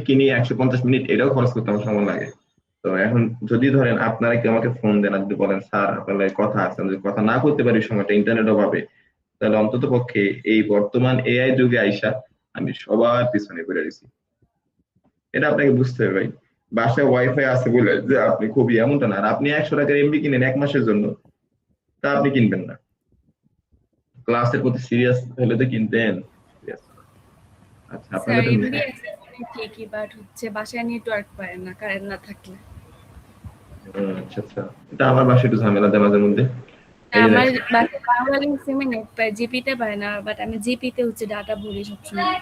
কিনি 150 মিনিট, এটাও খরচ করতে আমার সময় লাগে। তো এখন যদি ধরেন আপনারা কি আমাকে ফোন দেন আর যদি বলেন স্যার আপনার লাগে কথা আছে, আমি যদি কথা না করতে পারি সময়টা ইন্টারনেট অভাবে, তাহলে অন্তত পক্ষে এই বর্তমান এআই যুগে আইসা আমি সবার পিছনে পড়ে গেছি। এটা আপনাকে বুঝতে হবে ভাই। বাসায় ওয়াইফাই আছে বলে যে আপনি খুবই এমনটা না। আর আপনি 100 টাকার এমবি কিনেন 1 মাসের জন্য, তা আপনি কিনবেন না। ক্লাসের প্রতি সিরিয়াস হলে তো কিনতেন। Serious। আচ্ছা আপনার স্যার একটা এমবি আছে অনেক ঠিকই, বাট হচ্ছে বাসায় নেটওয়ার্ক পায় না কারেন্ট না থাকলে। আচ্ছা আচ্ছা, এটা আমার বাসায় একটু ঝামেলা দেয় মাঝে মধ্যে। এই যে আমার দেখেন, বাসায় বাংলালিংক সিমে নেট পায়, জিপিতে পায় না, বাট আমি জিপিতে হচ্ছে ডাটা ভরি সবসময়।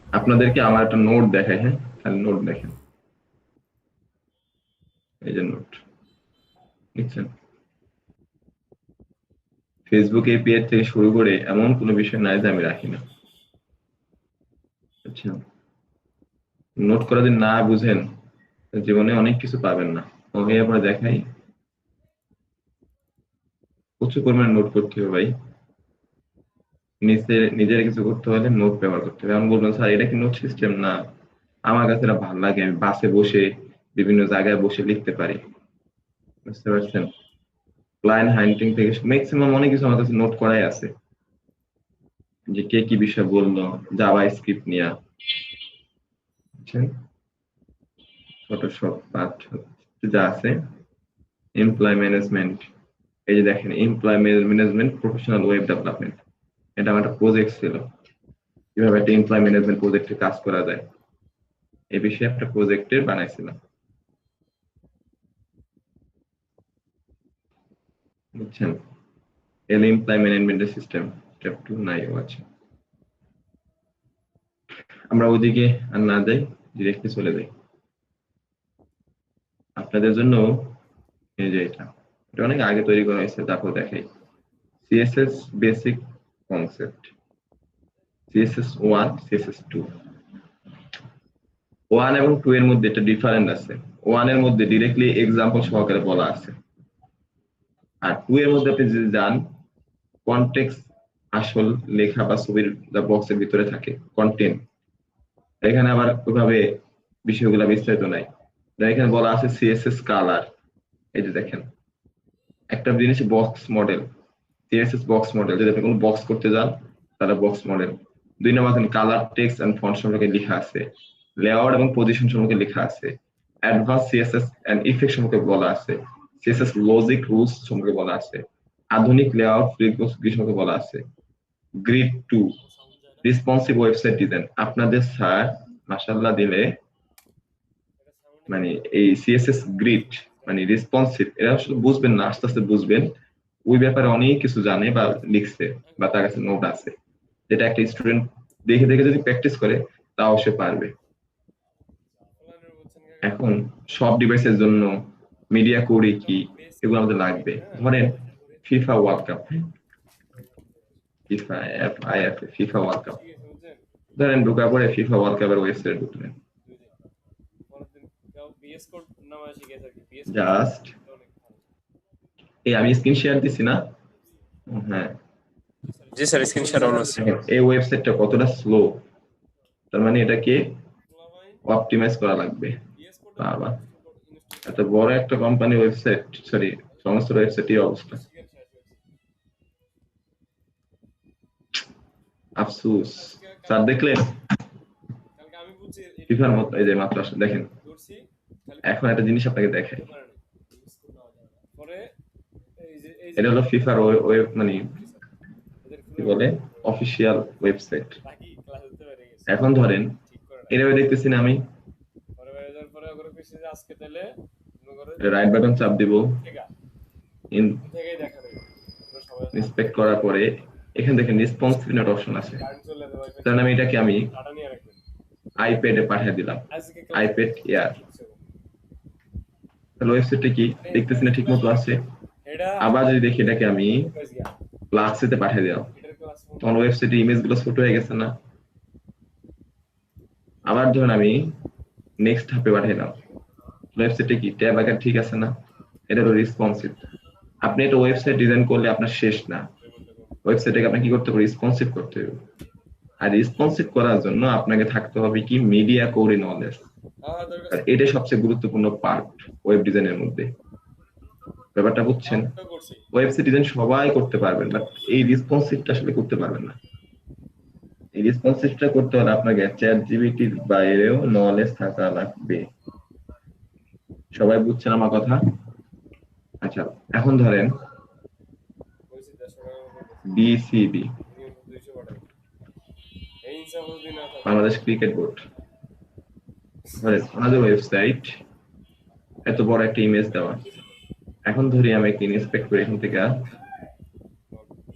আপনাদেরকে আমার একটা নোট দেখাই, হ্যাঁ খালি নোট দেখেন, এই যে নোট বুঝছেন। ফেসবুক এপিআই থেকে শুরু করে এমন কোনো বিষয় নাই যে আমি রাখি না। আচ্ছা, নোট করা যদি না বুঝেন জীবনে অনেক কিছু পাবেন না। ওকে আপনারা দেখাই, প্রচুর পরিমাণে নোট করতে হবে ভাই। নিজের কিছু করতে হলে নোট ব্যবহার করতে হবে। এমন বলবেন স্যার এটা কি নোট সিস্টেম? না, আমার কাছে এটা ভালো লাগে, আমি বাসে বসে বিভিন্ন জায়গায় বসে লিখতে পারি। বুঝতে পারছেন? ক্লায়েন্ট হান্টিং থেকে ম্যাক্সিমাম অনেক কিছু আমার কাছে নোট করাই আছে, যে কে কি বিষয় বললো, জাভা স্ক্রিপ্ট নিয়ে, বুঝছেন, ফটোশপ পার্ট যা আছে, এমপ্লয় ম্যানেজমেন্ট। এই যে দেখেন, employ management professional web development, এটা আমার একটা প্রজেক্ট ছিল, কিভাবে একটা এমপ্লয় ম্যানেজমেন্ট প্রজেক্টে কাজ করা যায় এই বিষয়ে একটা প্রজেক্টে বানাইছিলাম, বুঝছেন। এল এমপ্লয় ম্যানেজমেন্ট সিস্টেম স্টেপ 2 নাই। আছে, আমরা ওইদিকে আর না যাই, ডিরেক্টলি চলে যাই আপনাদের জন্য। এই যে এটা অনেক আগে তৈরি করা হয়েছে, তারপর দেখাই। CSS basic concept, CSS 1, CSS 2। 1 এবং 2 এর মধ্যে একটা ডিফারেন্স আছে। 1 এর মধ্যে ডিরেক্টলি এক্সাম্পল সহকারে বলা আছে, আর 2 এর মধ্যে আপনি যদি যান, কনটেক্সট, আসল লেখা বা ছবির বক্সের ভিতরে থাকে কন্টেন্ট, এখানে আবার ওইভাবে বিষয়গুলো বিস্তারিত নাই। এখানে বলা আছে সিএসএস কালার। এই যে দেখেন, একটা জিনিস box model, CSS box model, যদি আপনি কোনো বক্স করতে যান তাহলে বক্স মডেল। 2 নম্বর কালার, টেক্সট এন্ড ফন্ট সম্পর্কে লেখা আছে, লেআউট এবং পজিশন সম্পর্কে লেখা আছে, অ্যাডভান্স সিএসএস এন্ড ইফেক্ট সম্পর্কে বলা আছে, সিএসএস লজিক রুলস সম্পর্কে বলা আছে, আধুনিক লেআউট ফ্রিকোয়েন্সি সম্পর্কে বলা আছে। Grid 2, responsive website design. আপনাদের স্যার মাশাআল্লাহ দিলে মানে এই সিএসএস গ্রিড মানে রেসপন্সিভ, এরা আসলে বুঝবেন না, আস্তে আস্তে বুঝবেন। ওই ব্যাপারে অনেক কিছু জানে বা লিখছে বা তার কাছে নোট আছে, যেটা একটা স্টুডেন্ট দেখে দেখে যদি প্র্যাকটিস করে তাও সে পারবে। এখন সব ডিভাইসের জন্য মিডিয়া কোড কি, এগুলো আমাদের লাগবে। ধরেন FIFA world cup, FIFA app, if, FIFA world cup, ধরেন ঢোকার পরে ফিফা ওয়ার্ল্ড কাপের ওয়েবসাইট ঢুকলেন, জাস্ট এই আমি স্ক্রিন শেয়ার দিছি না, হ্যাঁ জি স্যার, স্ক্রিন শেয়ার অন আছে। দেখেন এই ওয়েবসাইটটা কতটা স্লো, তার মানে এটাকে অপটিমাইজ করা লাগবে। বাবা, এত বড় একটা কোম্পানি ওয়েবসাইট, সরি সংস্থার ওয়েবসাইট এই অবস্থা, আফসোস। স্যার দেখলেন ফিফার মতো, এই যে মাত্র আসলে দেখেন। এখন একটা জিনিস আপনাকে দেখাই, এটা হলো ফিফার ওয়েব মানে কি বলে অফিসিয়াল ওয়েবসাইট। এখন ধরেন এভাবে দেখতেছি না আমি, রাইট বাটন চাপ দিব, ইন্সপেক্ট করার পরে এখানে দেখেন রেসপন্সিভ নোট অপশন আছে, তাহলে আমি এটাকে আমি আইপ্যাডে পাঠিয়ে দিলাম, আইপ্যাড এয়ার। তাহলে ওয়েবসাইটটা কি দেখতেছি না ঠিক মতো আছে। আবার যদি দেখি এটাকে আমি প্লাক্সিতে পাঠিয়ে দিলাম, তখন ওয়েবসাইটে ইমেজ গুলো ছোট হয়ে গেছে না। আবার ধরুন আমি নেক্সট ধাপে পাঠাইলাম, ওয়েবসাইটে কি ট্যাব আকার ঠিক আছে না, এটা হলো রেসপন্সিভ। আপনি একটা ওয়েবসাইট ডিজাইন করলে আপনার শেষ না, ওয়েবসাইটটাকে আপনি কি করতে হবে, রেসপন্সিভ করতে হবে। আর রেসপন্সিভ করার জন্য আপনাকে থাকতে হবে কি মিডিয়া কোর নলেজ। আর এটা সবচেয়ে গুরুত্বপূর্ণ পার্ট ওয়েব ডিজাইনের মধ্যে। ব্যাপারটা বুঝছেন? ওয়েবসাইট ডিজাইন সবাই করতে পারবেন, বাট এই রেসপন্সিভটা আসলে করতে পারবেন না। এই রেসপন্সিভটা করতে হলে আপনাকে চ্যাট জিপিটির বাইরেও নলেজ থাকা লাগবে। সবাই বুঝছেন আমার কথা? আচ্ছা, এখন ধরেন বিসিবি, বাংলাদেশ ক্রিকেট বোর্ড, ধরেন আমাদের ওয়েবসাইট এত বড় একটা ইমেজ দেওয়া। এখন ধরি আমি একটা ইন্সপেক্ট করি এখান থেকে,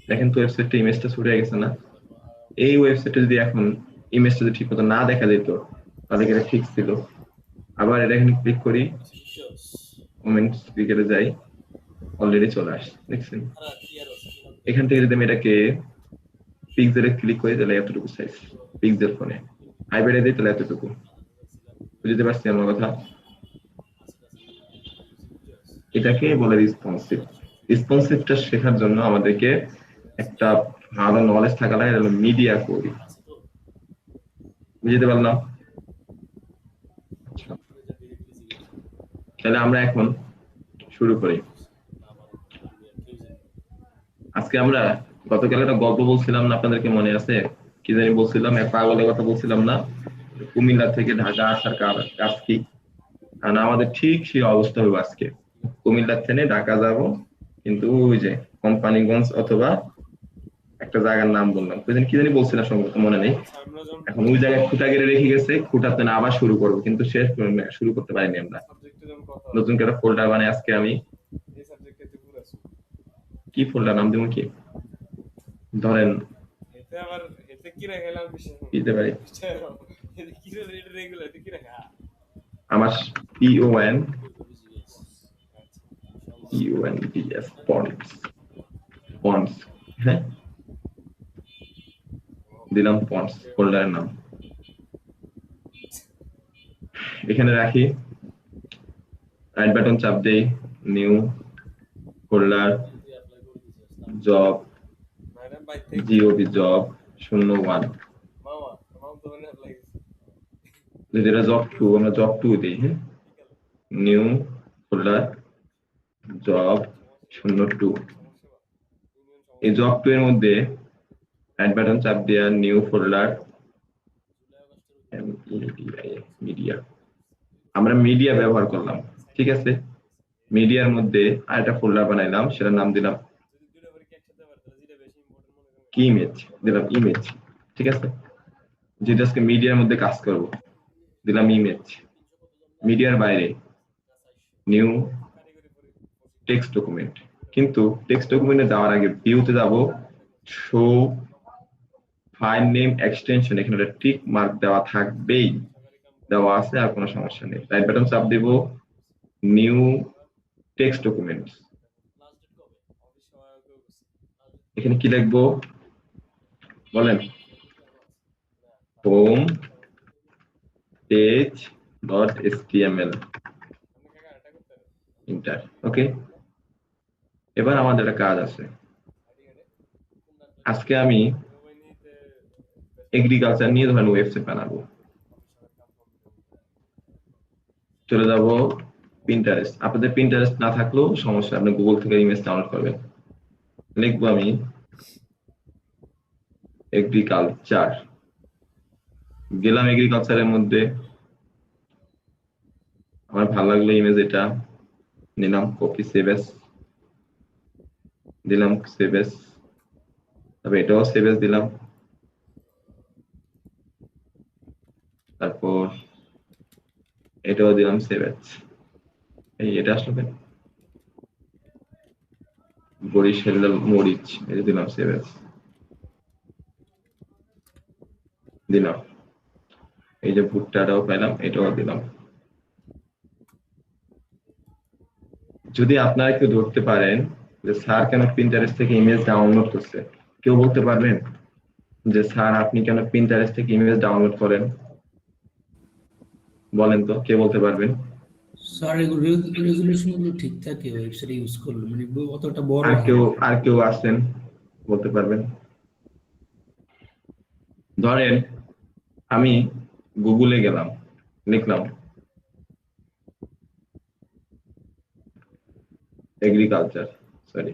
দেখেন তো ওয়েবসাইটটা ইমেজটা ছড়িয়ে গেছে না? এই ওয়েবসাইটে যদি এখন ইমেজটা যদি ঠিক মতো না দেখা যেত তাহলে এটা ঠিক ছিল। আবার এটা এখানে ক্লিক করি, কমেন্টস ক্রিকেটে যাই, অলরেডি চলে আসছে, দেখছেন? এখান থেকে যদি আমি এটাকে পিক্সেলে ক্লিক করি তাহলে এতটুকু সাইজ, পিক্সেল ফোনে আইপ্যাডে দিই তাহলে এতটুকু। বুঝতে পারছি আমার কথা? এটাকে বলে রেসপন্সিভ। রেসপন্সিভটা শেখার জন্য আমাদেরকে একটা ভালো নলেজ থাকা লাগে, এটা হলো মিডিয়া কোড। বুঝতে পারলাম? তাহলে আমরা এখন শুরু করি। আজকে আমরা গতকাল একটা গল্প বলছিলাম না, আপনাদেরকে মনে আছে? কি জানি বলছিলাম, এক পাগলের কথা বলছিলাম না, কুমিল্লা থেকে ঢাকা আসার কাজ কি? কারণ আমাদের ঠিক সেই অবস্থা হবে আজকে। কুমিল্লা থেকে ঢাকা যাব, কিন্তু ওই যে কোম্পানিগঞ্জ অথবা একটা জায়গার নাম বললাম, কি জানি বলছিলাম, সম্ভবত মনে নেই। এখন ওই জায়গায় খুঁটা গেড়ে রেখে গেছে, খুঁটাতে না আবার শুরু করবো, কিন্তু শেষ শুরু করতে পারিনি আমরা। নতুন করে ফোল্ডার বানাই আজকে আমি। কি ফোল্ডার নাম দেবো? কি ধরেন দিতে পারি আমার PONDS পন্ডস, হ্যাঁ দিলাম পন্ডস ফোল্ডারের নাম। এখানে রাখি, রাইট বাটন চাপ দেই, new folder, job, GOB job 01, যেটা জব 2, আমরা জব 2 দিই। হ্যাঁ, নিউ ফোল্ডার, জব 02। এই জব 2 এর মধ্যে রাইট বাটন চাপ দেয়া, নিউ ফোল্ডার, মিডিয়া। আমরা মিডিয়া ব্যবহার করলাম, ঠিক আছে? মিডিয়ার মধ্যে আরেকটা ফোল্ডার বানাইলাম, সেটার নাম দিলাম কি ইমেজ, দিলাম ইমেজ, ঠিক আছে? যেটা আজকে মিডিয়ার মধ্যে কাজ করব, দিলাম ইমেজ। মিডিয়ার বাইরে নিউ টেক্সট ডকুমেন্ট, কিন্তু টেক্সট ডকুমেন্টে যাওয়ার আগে ভিউতে যাব, শো ফাইল নেম এক্সটেনশন, এখানে একটা টিক মার্ক দেওয়া থাকবেই, দেওয়া আছে, আর কোনো সমস্যা নেই। রাইট বাটন চাপ দেব, নিউ টেক্সট ডকুমেন্টস। এখানে কি লিখবো বলেন? Home page dot HTML, enter. Okay, এবার আমাদের একটা কাজ আছে। আজকে আমি এগ্রিকালচার নিয়ে ধরেন ওয়েবসাইট বানাবো। চলে যাব পিন্টারেস্ট। আপনাদের পিন্টারেস্ট না থাকলেও সমস্যা, আপনি গুগল থেকে ইমেজ ডাউনলোড করবেন। লিখবো আমি এগ্রিকালচার, গেলাম এগ্রিকালচারের মধ্যে, আমার ভালো লাগলো ইমেজ, এটা নিলাম, কপি, সেভ এস দিলাম, সেভ এস, তবে এটাও সেভ এস দিলাম। তারপর এটাও দিলাম সেভ এস। এই এটা আসলো কেন? বরিশাল মরিচ, এটা দিলাম সেভ এস, দিলাম। এই যে ভুট্টাটাও পেলাম, এটাও দিলাম। যদি আপনারা কেউ ধরতে পারেন যে স্যার কেন পিন্টারেস্ট থেকে ইমেজ ডাউনলোড করছে, কেউ বলতে পারবেন যে স্যার আপনি কেন পিন্টারেস্ট থেকে ইমেজ ডাউনলোড করেন? বলেন তো, কে বলতে পারবেন? স্যার রেজুলেশন গুলো ঠিক থাকে ওয়েবসাইট ইউজ করলে, মানে অতটা বড় আর কেউ আছেন বলতে পারবেন? ধরেন আমি গুগলে গেলাম, লিখলাম এগ্রিকালচার, সরি,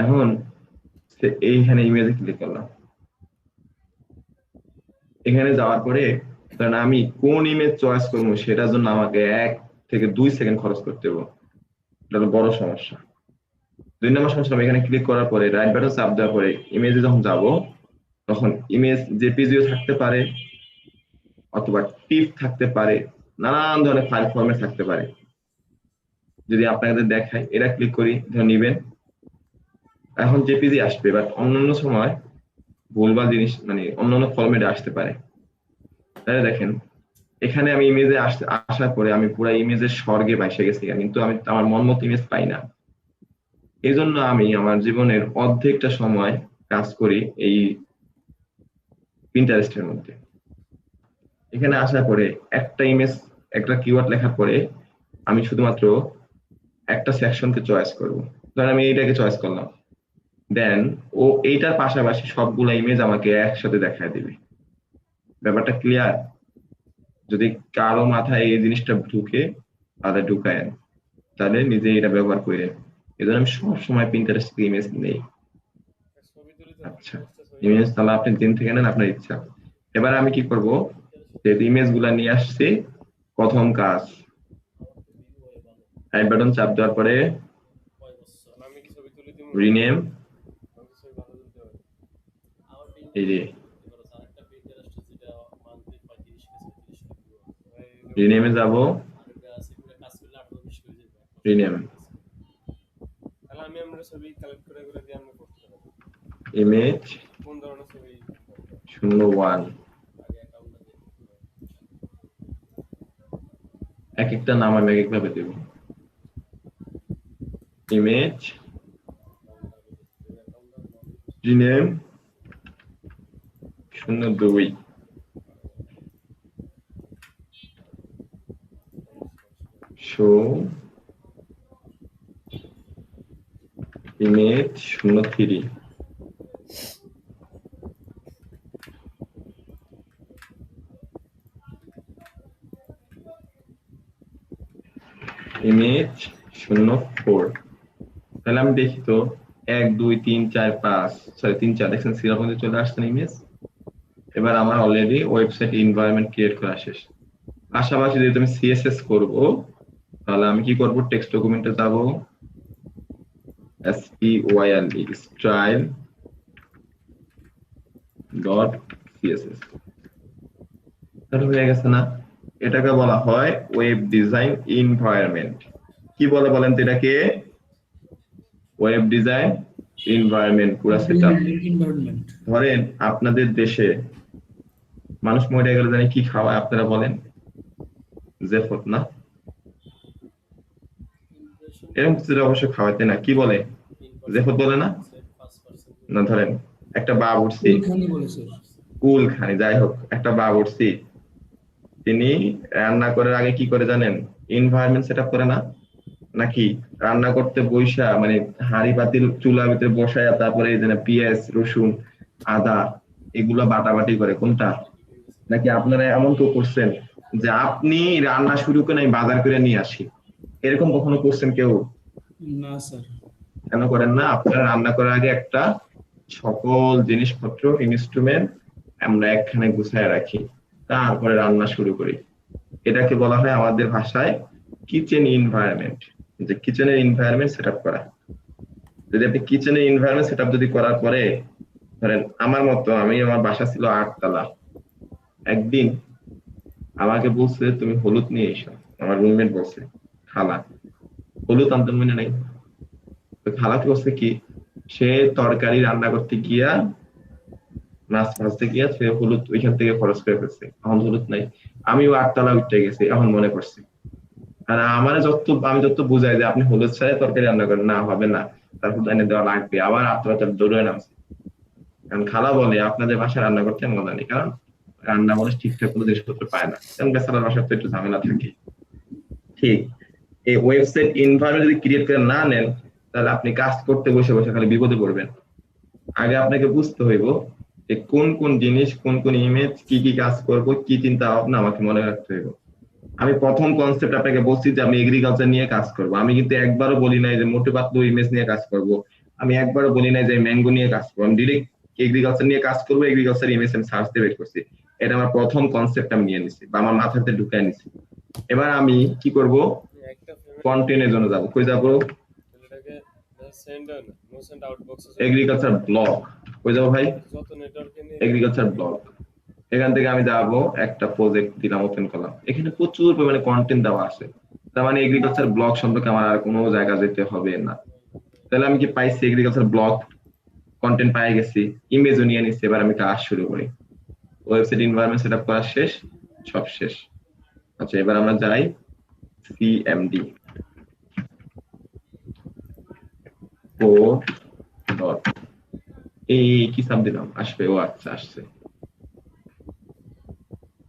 এখন এইখানে ইমেজে ক্লিক করলাম। এখানে যাওয়ার পরে কারণ আমি কোন ইমেজ চয়েস করবো সেটার জন্য আমাকে 1 থেকে 2 সেকেন্ড খরচ করতে হবে, এটা হলো বড় সমস্যা। 2 নম্বর সমস্যা, আমি এখানে ক্লিক করার পরে রাইট বাটন চাপ দেওয়ার পরে ইমেজে যখন যাব তখন ইমেজ জেপিজিও থাকতে পারে অথবা টিপ থাকতে পারে, নানান ধরনের ফাইল ফরম্যাট থাকতে পারে। যদি আপনাদের দেখায়, এটা ক্লিক করি, ধরে নিবেন, এখন জেপিজি আসবে, বাট অন্যান্য সময় ভুলভাল জিনিস মানে অন্যান্য ফরম্যাটে আসতে পারে। তাহলে দেখেন এখানে আমি ইমেজে আসার পরে আমি পুরো ইমেজের স্বর্গে ভাসে গেছি, কিন্তু আমি আমার মন মতো ইমেজ পাই না। এই জন্য আমি আমার জীবনের অর্ধেকটা সময় কাজ করি এই পিন্টারেস্টের মধ্যে। এখানে আসার পরে একটা ইমেজ, একটা কিওয়ার্ড লেখার পরে আমি শুধুমাত্র একটা সেকশনকে চয়েস করব। ধরেন আমি এইটাকে চয়েস করলাম, দেন ও এইটার পাশাপাশি সবগুলা ইমেজ আমাকে একসাথে দেখায় দিবে। ব্যাপারটা ক্লিয়ার? যদি কারো মাথায় এই জিনিসটা ঢুকে তাহলে ঢুকায়েন, তাহলে নিজে এটা ব্যবহার করেন। এই জন্য আমি সবসময় পিন্টারেস্ট থেকে ইমেজ নেই। আচ্ছা, ইমেজ তাহলে আপনি দিন থেকে নেন, আপনার ইচ্ছা। এবার আমি কি করব, যে ইমেজ গুলা নিয়ে আসছি, প্রথম কাজ রাইট বাটন চাপ দেওয়ার পরে রিনেম, এই যে রিনেমে যাব, রিনেম ইমেজ 01, এক একটা নাম আমি এক একভাবে দেব। Image rename 02, show image 03, image 04। তাহলে আমি দেখি তো 1 2 3 4 5, সরি 3 4, দেখছেন সিরিয়াল মধ্যে চলে আসছে ইমেজ। এবার আমার অলরেডি ওয়েবসাইট এনভায়রনমেন্ট ক্রিয়েট করা শেষ। পাশাপাশি যদি আমি সিএসএস করব, তাহলে আমি কি করব, টেক্সট ডকুমেন্টে যাব, style style ডট সিএসএস, তাহলে হয়ে গেছে না? এটাকে বলা হয় ওয়েব ডিজাইন এনভায়রনমেন্ট। কি বলে বলেন তো এটাকে? ওয়েব ডিজাইন এনভায়রনমেন্ট, পুরো সেটআপ। ধরেন আপনাদের দেশে মানুষ মরে গেলে জানি কি খাওয়ায়, আপনারা বলেন? জেফট না? এরকম কিছু অবশ্য খাওয়াতে না, কি বলে? জেফট বলে না? না, ধরেন একটা বাবুর্চি, কুলখানি, যাই হোক, একটা বাবুর্চি, তিনি রান্না করার আগে কি করে জানেন? এনভায়রনমেন্ট সেটআপ করে না? নাকি রান্না করতে বইসা মানে হাঁড়ি পাতিল চুলার ভিতরে বসায় তারপরে এই যে পেঁয়াজ রসুন আদা এগুলা বাটাবাটি করে? কোনটা? নাকি আপনারা এমন কেউ করছেন যে আপনি রান্না শুরু করে আমি বাজার করে নিয়ে আসি, এরকম কখনো করছেন কেউ? না স্যার। কেন করেন না? আপনারা রান্না করার আগে একটা সকল জিনিসপত্র ইনস্ট্রুমেন্ট আমরা একখানে গুছায় রাখি, তারপরে রান্না শুরু করি। এটাকে বলা হয় আমাদের ভাষায় কিচেন এনভায়রনমেন্ট, যে কিচেনের এনভায়রনমেন্ট সেটআপ করা। যদি আপনি কিচেনের এনভায়রনমেন্ট সেটআপ যদি করার পরে, ধরেন আমার মতো, আমি আমার বাসা ছিল 8 তলা, একদিন আমাকে বলছে তুমি হলুদ নিয়ে এসো, আমার রুমমেট বলছে, খালা হলুদ আনতে মনে নাই। তো খালা করছে কি, সে তরকারি রান্না করতে গিয়া মাছ ভাজতে গিয়া সে হলুদ ওইখান থেকে খরচ করে ফেলছে, এখন হলুদ নাই। আমিও 8 তলা উঠে গেছি, এখন মনে পড়ছে। আর আমার আমি যত বুঝাই যে আপনি হলুদ ছাড়া তরকারি রান্না করেন, না হবে না, তারপর এনে দেওয়া লাগবে, আবার 8 তলা দৌড়ে নামছে। কারণ খালা বলে আপনাদের বাসায় রান্না করতে মজা নেই, কারণ রান্না মানুষ ঠিকঠাক কোনো জিনিসপত্র পায় না, কারণ বেচারার বাসায় তো একটু ঝামেলা থাকে। ঠিক এই ওয়েবসাইট এনভায়রনমেন্ট যদি ক্রিয়েট করে না নেন, তাহলে আপনি কাজ করতে বসে বসে খালি বিপদে পড়বেন। আগে আপনাকে বুঝতে হইব যে কোন কোন জিনিস, কোন কোন ইমেজ, কি কি কাজ করব, কি চিন্তা ভাবনা আমাকে মনে রাখতে হবে। আমি প্রথম কনসেপ্ট আপনাকে বলছি যে আমি এগ্রিকালচার নিয়ে কাজ করব, আমি কিন্তু একবারও বলি নাই যে মোটে পাতলু ইমেজ নিয়ে কাজ করব, আমি একবারও বলি নাই যে ম্যাঙ্গো নিয়ে কাজ করবো। আমি ডিরেক্ট এগ্রিকালচার নিয়ে কাজ করবো, এগ্রিকালচার ইমেজ আমি সার্চ দিয়ে বের করছি। এটা আমার প্রথম কনসেপ্ট আমি নিয়ে নিছি বা আমার মাথাতে ঢুকাই নিছি। এবার আমি কি করব, একটা কন্টেন্টের জন্য যাবো। কই যাবো? এটাকে সেন্ড হয় না, no send out box agriculture blog. কই যাবো ভাই? যত নেটওয়ার্কে নিয়ে এগ্রিকালচার ব্লগ। এখান থেকে আমি যাবো, একটা প্রজেক্ট দিলাম, ওপেন করলাম, এখানে প্রচুর পরিমাণে কন্টেন্ট দেওয়া আছে। তার মানে এগ্রিকালচার ব্লগ সম্পর্কে আমার আর কোনো জায়গা যেতে হবে না। তাহলে আমি কি পাইছি? এগ্রিকালচার ব্লগ কন্টেন্ট পাই গেছি, ইমেজও নিয়ে নিচ্ছি। এবার আমি কাজ শুরু করি। ওয়েবসাইট এনভায়রনমেন্ট সেটআপ করা শেষ, সব শেষ। আচ্ছা, এবার আমরা যাই সিএমডি ও ডট, এই কি সাব দিলাম, আসবে? ও আচ্ছা, আসছে।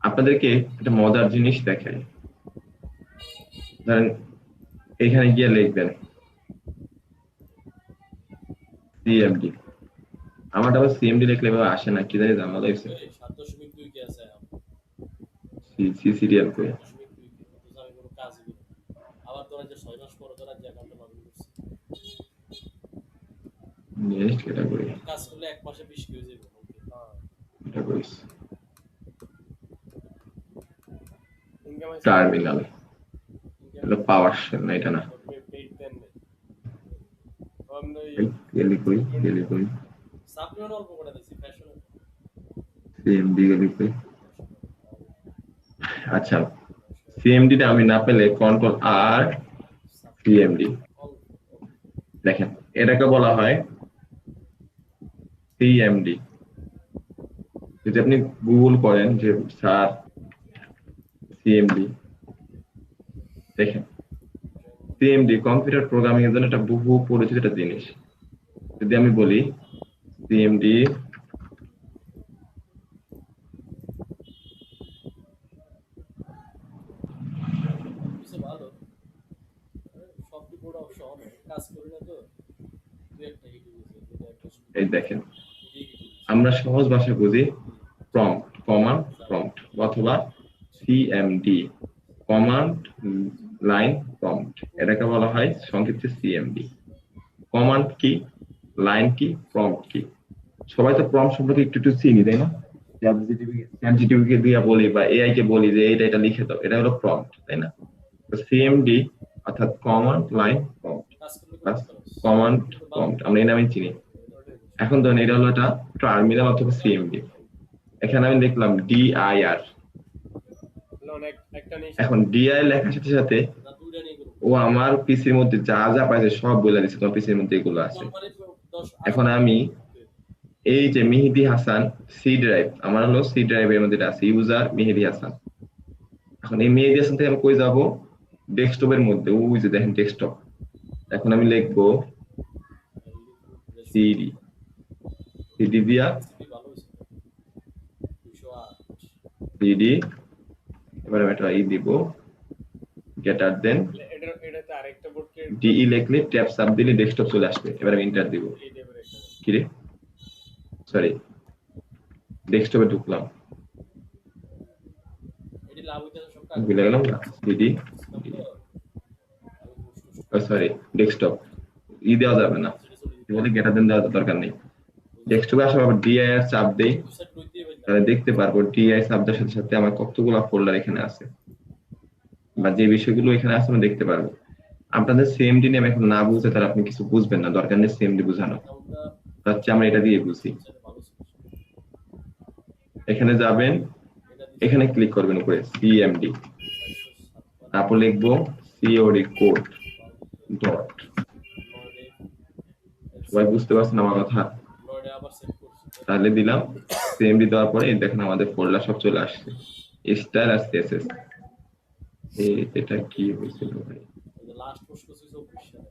আপনাদেরকে একটা মজার জিনিস দেখাই। ধরেন এখানে গিয়ে লিখবেন সিএমডি। আমার আবার সিএমডি লিখলে এভাবে আসে না, কি জানি ঝামেলা হয়েছে। 7.2 কি আছে সি সিরিয়াল করে 7.2 কি অথচ আমি কোনো কাজই করি না। আবার তোরা যে 6 মাস পর তোরা যে অ্যাকাউন্টে লগ ইন করছিস নেক্সট এটা করি, কাজ করলে 1 মাসে 20 কি হয়ে যাবে এটা করিস ইনকাম আছে টার্মিনাল। এটা পাওয়ার শেল না, এটা না। পেইড দেন না আমরা গেলি কই সাপ্লিমেন্ট অল্প করে দিছি ফ্যাশন সিএমডি গেলি কই। আচ্ছা, সিএমডি টা আমি না পেলে কন্ট্রোল আর সিএমডি। দেখেন, এটাকে বলা হয় সিএমডি। যদি আপনি গুগল করেন যে স্যার সিএমডি, দেখেন সিএমডি কম্পিউটার প্রোগ্রামিং এর জন্য একটা বহু পরিচিত একটা জিনিস। যদি আমি বলি সিএমডি কিছু ভালো সব রিপোর্ট অবশ্য হবে কাজ করি না তো দুই একটা হিট হয়েছে যেটা একটা এই দেখেন, আমরা সহজ ভাষায় বুঝি প্রম্পট, কমান্ড প্রম্পট, অথবা সিএমডি কমান্ড লাইন প্রম্পট। এটাকে বলা হয় সংক্ষিপ্ত সিএমডি। কমান্ড কি, লাইন কি, প্রম্পট কি? সবাই তো প্রম্পট সম্পর্কে একটু একটু চিনি, তাই না? চ্যাটজিপিটি কে দিয়ে বলি বা এআই কে বলি যে এটা লিখে দাও, এটা হলো প্রম্পট, তাই না? তো সিএমডি অর্থাৎ কমান্ড লাইন প্রম্পট, কাজ করলে কমান্ড প্রম্পট আমরা এই নামে চিনি। এখন ধরেন এটা হলো একটা টার্মিনাল অথবা সিএমডি। এখানে আমি লিখলাম ডিআইআর। অনেক একটা নেই এখন ডিআই লেখার সাথে সাথে না দুইটা নিয়ে করব ও আমার পিসির মধ্যে যা যা পাইছে সব বলে দিচ্ছে, তোমার পিসির মধ্যে এগুলো আছে। কোম্পানি 10 এখন আমি এই যে মেহেদি হাসান সি ড্রাইভ, আমার হলো সি ড্রাইভের মধ্যে আছে ইউজার মেহেদি হাসান। এখন এই মেহেদি হাসান থেকে আমি কই যাব? ডেস্কটপের মধ্যে, ওই যে দেখেন ডেস্কটপ। এখন আমি লিখবো সিডি, সিডি দিয়া ভালো হইছে 208 সিডি। এবার আমি একটা ই দিব, গেটার দেন এটাতে আরেকটা বোর্ড ক্রিয়েট ডিই লিখলে ট্যাব সাব দিলে ডেস্কটপ চলে আসবে। এবার আমি এন্টার দিব। এই টাইপের একটা কি রে, সরি, ডেস্কটপে ঢুকলাম, এটি লাভ হইছে সব কাজ ভুলে গেলাম না, সিডি, সরি ডেস্কটপ ই দেওয়া যাবে না, বলে গেটার দেন দেওয়ার দরকার নেই। ডেস্কটপে আসার পর ডিআই এর চাপ দেই, তাহলে দেখতে পারবো ডিআই চাপ দেওয়ার সাথে সাথে আমার কতগুলো ফোল্ডার এখানে আছে বা যে বিষয়গুলো এখানে আছে আমি দেখতে পারবো। আপনাদের সিএমডি নেম এখন না বুঝতে তাহলে আপনি কিছু বুঝবেন না, দরকার নেই সিএমডি বোঝানো, হচ্ছে আমরা এটা দিয়ে বুঝি। এখানে যাবেন, এখানে ক্লিক করবেন উপরে সিএমডি, তারপর লিখবো সিওডি কোড ডট। সবাই বুঝতে পারছেন আমার কথা? আবার সেভ করছি তাহলে দিলাম সিএমডি দেওয়ার পরে এই দেখেন আমাদের ফোল্ডার সব চলে আসছে, স্টাইল আর সিএসএস। এটা কি হয়েছিল ভাই? লাস্ট পোস্ট করছি 24 সালে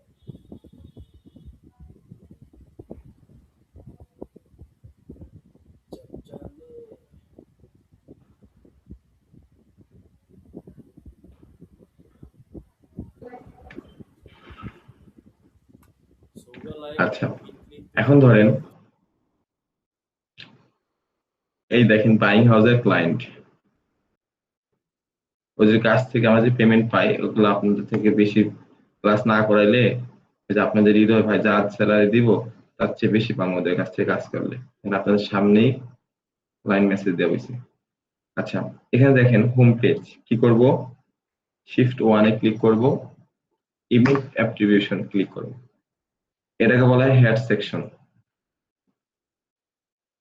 আচ্ছা, এখন ধরেন দেখেন বাইং হাউসের ক্লায়েন্ট, ওদের কাছ থেকে আমরা যে পেমেন্ট পাই ওগুলো আপনাদের থেকে বেশি ক্লাস না করাইলে এই যে আপনাদের হৃদয় ভাই যা স্যালারি দিব তার চেয়ে বেশি পাবো ওদের কাছ থেকে কাজ করলে। আপনাদের সামনেই ক্লায়েন্ট মেসেজ দেওয়া হয়েছে। আচ্ছা, এখানে দেখেন হোম পেজ, কি করব, শিফট 1 এ ক্লিক করব, ইমেজ অ্যাট্রিবিউশন ক্লিক করব, এটাকে বলা হয় হেড সেকশন,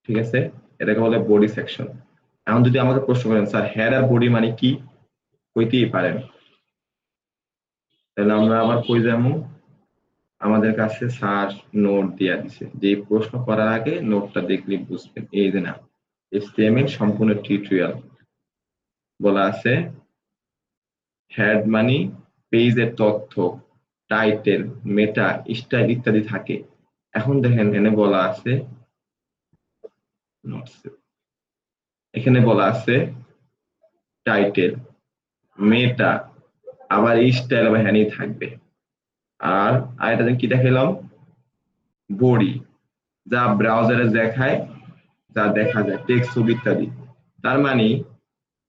ঠিক আছে, এটাকে বলা হয় বডি সেকশন। এখন যদি আমাকে প্রশ্ন করেন স্যার হেড আর বডি মানে কি, কইতেই পারেন, তাহলে আমরা আবার কই যাবো, আমাদের কাছে স্যার নোট দিয়া দিছে, যে প্রশ্ন করার আগে নোটটা দেখলে বুঝবেন। এই যে না, HTML সম্পূর্ণ টিউটোরিয়াল বলা আছে, হেড মানে পেজের তথ্য, টাইটেল, মেটা, স্টাইল ইত্যাদি থাকে। এখন দেখেন এখানে বলা আছে, এখানে বলা আছে টাইটেল, মেটা, আবার স্টাইল আবার হ্যানি থাকবে। আর আরেকটা কি দেখালাম, বডি, যা ব্রাউজারে দেখায়, যা দেখা যায়, টেক্সট, ছবি ইত্যাদি। তার মানে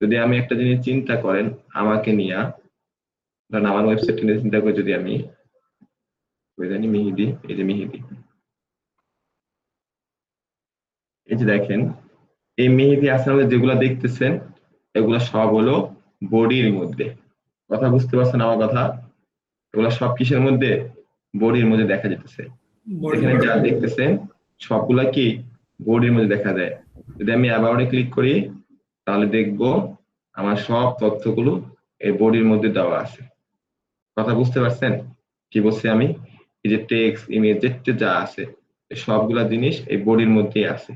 যদি আমি একটা জিনিস চিন্তা করেন আমাকে নিয়ে, ধরেন আমার ওয়েবসাইট নিয়ে চিন্তা করে, যদি আমি জানি মেহেদি, এই যে মেহেদি, এই যে দেখেন এই মেহেদি আসলে যেগুলো দেখতেছেন এগুলো সব হলো বডির মধ্যে। কথা বুঝতে পারছেন আমার কথা? এগুলো সব কিসের মধ্যে, বডির মধ্যে দেখা যেতেছে। এখানে যা দেখতেছেন সবগুলা কি বডির মধ্যে দেখা যায়। যদি আমি অ্যাবাউটে ক্লিক করি তাহলে দেখবো আমার সব তথ্যগুলো এই বডির মধ্যে দেওয়া আছে। কথা বুঝতে পারছেন কি বলছি আমি? এই যে টেক্সট, ইমেজ, যা আছে সবগুলা জিনিস এই বডির মধ্যেই আছে।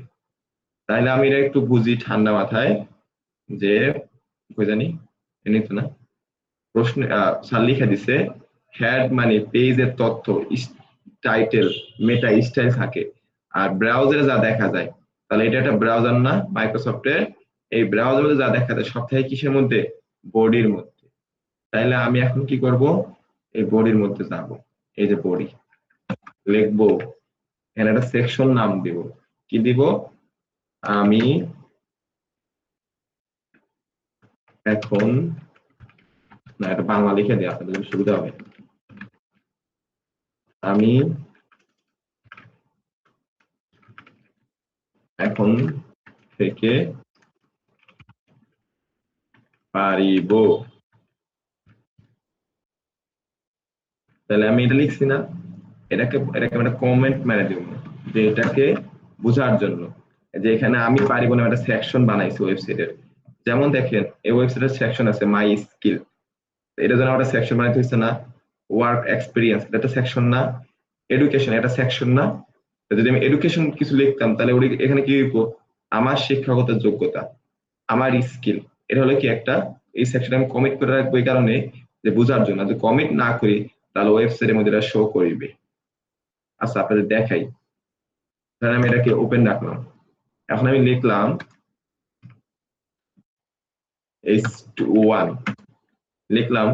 তাইলে আমি এটা একটু বুঝি ঠান্ডা মাথায়, যে কই জানি এনে তো না, প্রশ্ন স্যার লিখে দিছে হেড মানে পেজের তথ্য, টাইটেল, মেটা, স্টাইল থাকে, আর ব্রাউজারে যা দেখা যায়। তাহলে এটা একটা ব্রাউজার না মাইক্রোসফটের, এই ব্রাউজারে যা দেখা যায় সব থেকে কিসের মধ্যে, বডির মধ্যে। তাইলে আমি এখন কি করব, এই বডির মধ্যে যাব, এই যে বডি লিখবো, এখানে একটা সেকশন নাম দিব, কি দিব, আমি এখন, না এটা বাংলা লিখে দিই আপনাদের জন্য সুবিধা হবে, আমি এখন থেকে পারিব। তাহলে আমি এটা লিখছি না, এটাকে একটা কমেন্ট মেরে দিব, যে এটাকে বোঝার জন্য যে এখানে আমি পারিব না একটা সেকশন বানাইছি ওয়েবসাইটের। যেমন দেখেন এই ওয়েবসাইটের সেকশন আছে মাই স্কিল, এটা যেন একটা সেকশন বানাইতে হচ্ছে না, ওয়ার্ক এক্সপিরিয়েন্স এটা সেকশন না, এডুকেশন এটা সেকশন না। যদি আমি এডুকেশন কিছু লিখতাম তাহলে এখানে কি লিখবো, আমার শিক্ষাগত যোগ্যতা, আমার স্কিল, এটা হলো কি একটা, এই সেকশনে আমি কমিট করে রাখবো এই কারণে যে বোঝার জন্য, যদি কমিট না করি তাহলে ওয়েবসাইটের মধ্যে এটা শো করবে। আচ্ছা আপনাদের দেখাই, তাহলে আমি এটাকে ওপেন রাখলাম, এখন আমি লিখলাম H1, লিখলাম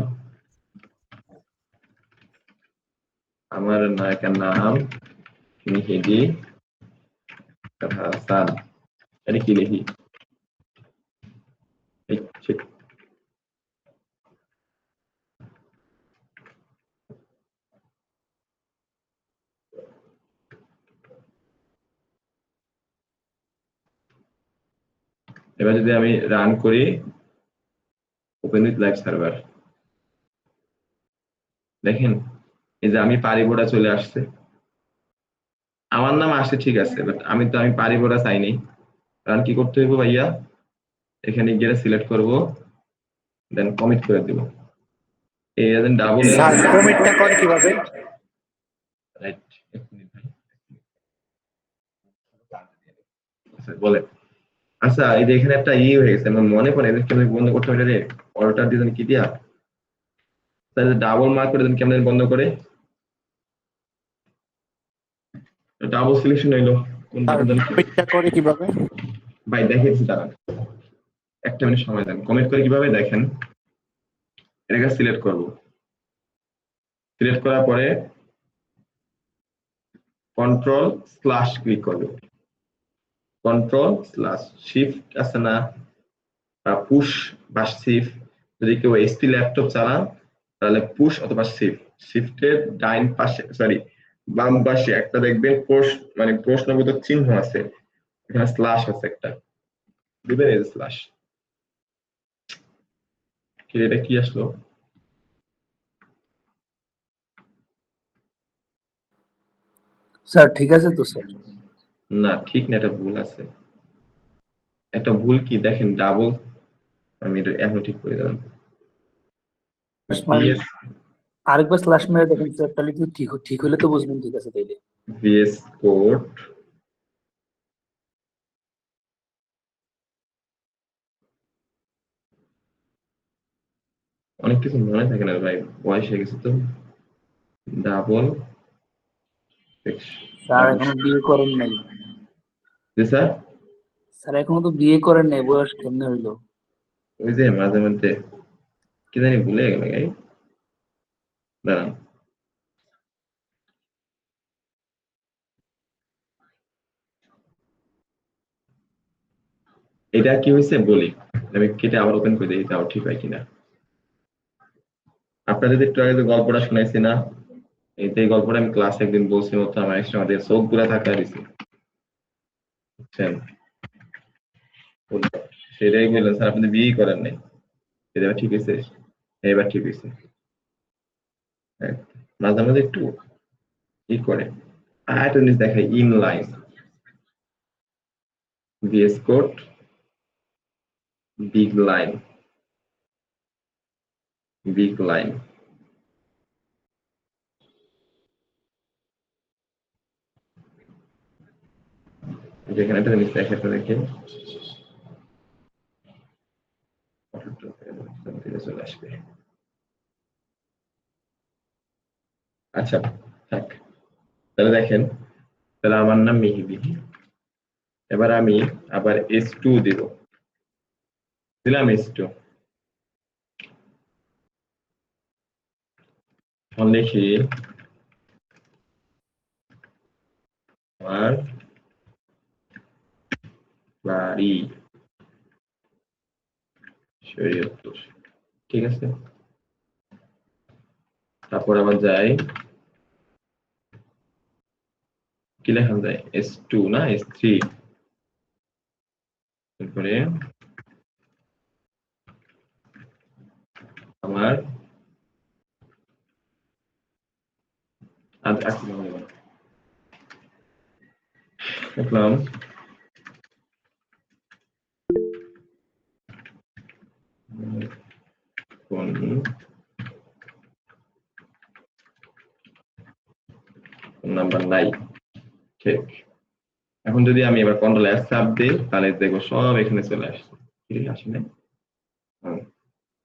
আমার নায়কের নাম মেহেদি হাসান, এটা কি লিখি, এবার যদি আমি রান করি, ওপেন উইথ লাইভ সার্ভার, দেখেন এই যে আমি পারিবোটা চলে আসছে, আমার নাম আসছে ঠিক আছে, বাট আমি পারিবোটা চাইনি। কারণ কি করতে হইব ভাইয়া, এখানে গিয়ে সিলেক্ট করব, দেন কমিট করে দিব, এই ডাবল স্যার কমিটটা করে কিভাবে? রাইট, এক মিনিট ভাই, আচ্ছা বলে, আচ্ছা এই যে এখানে একটা হয়ে গেছে, আমার মনে পড়ে এদের কেমন বন্ধ করতে হবে রে, অল্টার দিয়ে কি দিয়া, তাহলে ডাবল মার্ক করে দেন কেমন বন্ধ করে, ডাবল সিলেকশন হইলো কোন বাটন দেন, কমিটটা করে কিভাবে? ভাই দেখাচ্ছি দাঁড়ান, একটা মিনিট সময় দেন। কমেন্ট করে কিভাবে দেখেন, এটাকে সিলেক্ট করব, সিলেক্ট করার পরে কন্ট্রোল স্ল্যাশ ক্লিক করব, কন্ট্রোল স্ল্যাশ শিফট আছে না, বা পুশ বা শিফট। যদি কেউ এইচপি ল্যাপটপ চালান তাহলে পুশ অথবা শিফট, শিফটের ডাইন পাশে সরি বাম পাশে একটা দেখবেন মানে প্রশ্নবোধক চিহ্ন আছে, এখানে স্ল্যাশ আছে একটা, দিবেন এই স্ল্যাশ। এটা কি আসলো? স্যার ঠিক আছে তো স্যার? না ঠিক না, এটা ভুল আছে। একটা ভুল কি দেখেন, ডাবল, আমি এটা এখন ঠিক করে দিলাম। VS আরেকবার স্ল্যাশ মেরে দেখেন স্যার, তাহলে কি ঠিক হলে তো বুঝবেন ঠিক আছে তাইলে। VS কোড অনেক কিছু মনে থাকে না ভাই, বয়স হয়ে গেছে তো। ডাবল স্যার এখনো বিয়ে করেন নাই। জি স্যার, স্যার এখনো তো বিয়ে করেন নাই, বয়স কেমনে হইলো? ওই যে মাঝে মধ্যে কি জানি ভুলে গেল ভাই, দাঁড়ান। এটা কি হয়েছে বলি, আমি কেটে আবার ওপেন করে দিই, তাও ঠিক হয় কিনা। আপনাদের একটু আগে যে গল্পটা শোনাইছি না, এই গল্পটা আমি ক্লাসে একদিন বলছি মতো, আমার একসময় আমাদের চোখ গুলা থাকা দিছি, বুঝছেন? সেটাই বললেন স্যার আপনি বিয়েই করেন নাই, এটা এবার ঠিক হয়েছে, এবার ঠিক হয়েছে। হ্যাঁ, মাঝে মাঝে একটু ই করে। আর একটা জিনিস দেখাই, in line VS code big line, big line. যেখানে একটা জিনিস দেখাতে দেখে চলে আসবে। আচ্ছা থাক, তাহলে দেখেন, তাহলে আমার নাম মেহেদি, এবার আমি আবার S2 দিব, দিলাম S2, এখন লিখি আমার বাড়ি শরীয়তপুর, ঠিক আছে। তারপর আবার যাই, কি লেখা যায়, S2 না S3, তারপরে আমার দেখলাম ফোন নাম্বার নাই, ঠিক। এখন যদি আমি এবার কন্ট্রোল S চাপ দিই তাহলে দেখবো সব এখানে চলে আসছে, কি আসে না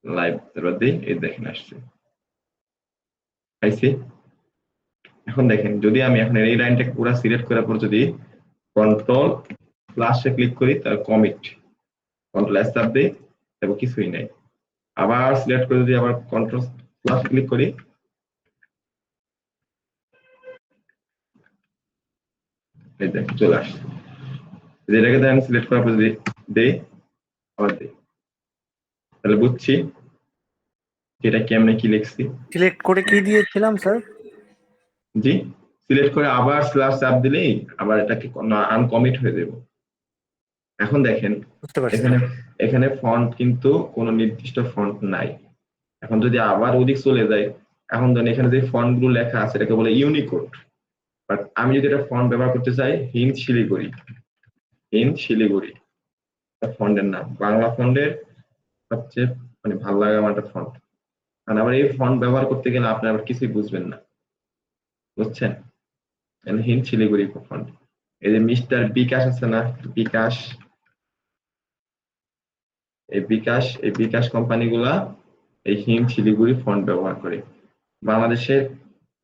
লাইভ, এবার দিই এই দেখেন আসছে, পাইছি। এখন দেখেন যদি আমি এখন এই লাইনটাকে পুরো সিলেক্ট করার পর যদি কন্ট্রোল প্লাসে ক্লিক করি তাহলে কমিট, কন্ট্রোল S চাপ দিই তারপর কিছুই নাই, আবার সিলেক্ট করে যদি আবার কন্ট্রোল প্লাস ক্লিক করি, এই দেখেন চলে আসছে। যেটাকে আমি সিলেক্ট করার পর যদি দেই আবার দিই, তাহলে বুঝছি যেটা কেমনে কি লিখছি। সিলেক্ট করে কি দিয়েছিলাম স্যার? জি, সিলেক্ট করে আবার স্ল্যাশ চাপ দিলেই আবার এটাকে আনকমিট হয়ে যাবে। এখন দেখেন বুঝতে পারছি এখানে স্যার। এখানে ফন্ট কিন্তু কোনো নির্দিষ্ট ফন্ট নাই। এখন যদি আবার ওদিক চলে যায়, এখন ধরেন এখানে যে ফন্ট গুলো লেখা আছে এটাকে বলে ইউনিকোড, বাট আমি যদি এটা ফন্ট ব্যবহার করতে চাই হিন্দ শিলিগুড়ি, হিন্দ শিলিগুড়ি ফন্টের নাম, বাংলা ফন্টের সবচেয়ে মানে ভালো লাগে আমার একটা ফন্ট, কারণ আবার এই ফন্ট ব্যবহার করতে গেলে আপনি আবার কিছুই বুঝবেন না, বুঝছেন? হিন্দ শিলিগুড়ি ফন্ট। এই যে মিস্টার বিকাশ আছে না, বিকাশ, এই বিকাশ কোম্পানিগুলা এই হিন্দ শিলিগুড়ি ফন্ট ব্যবহার করে। বাংলাদেশের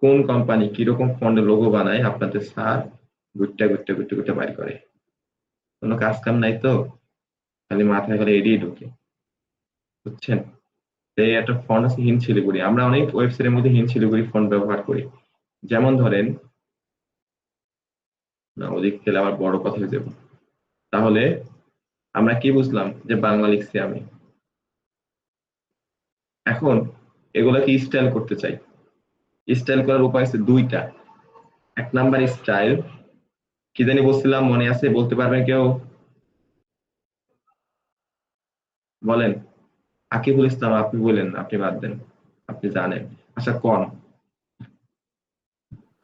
কোন কোম্পানি কিরকম ফন্টের লোগো বানায় আপনাদের স্যার গুট্টা গুট্টা গুট্টা গুট্টা বাইর করে, কোনো কাজ কাম নাই তো, খালি মাথায় খালি এডিট ঢুকে, বুঝছেন? এই একটা ফন্ট আছে হিন্দ শিলিগুড়ি, আমরা অনেক ওয়েবসাইটের মধ্যে হিন্দ শিলিগুড়ি ফন্ট ব্যবহার করি। যেমন ধরেন, না ওদিক গেলে আবার বড় কথা হয়ে যাবে, তাহলে আমরা কি বুঝলাম যে বাংলা লিখছি আমি। এখন এগুলাকে স্টাইল করতে চাই। স্টাইল করার উপায় আছে দুইটা। এক নাম্বার স্টাইল কি জানি বলছিলাম, মনে আছে? বলতে পারবেন কেউ? বলেন। আকিবুল ইসলাম, আপনি বলেন, আপনি বাদ দেন, আপনি জানেন। আচ্ছা কোন।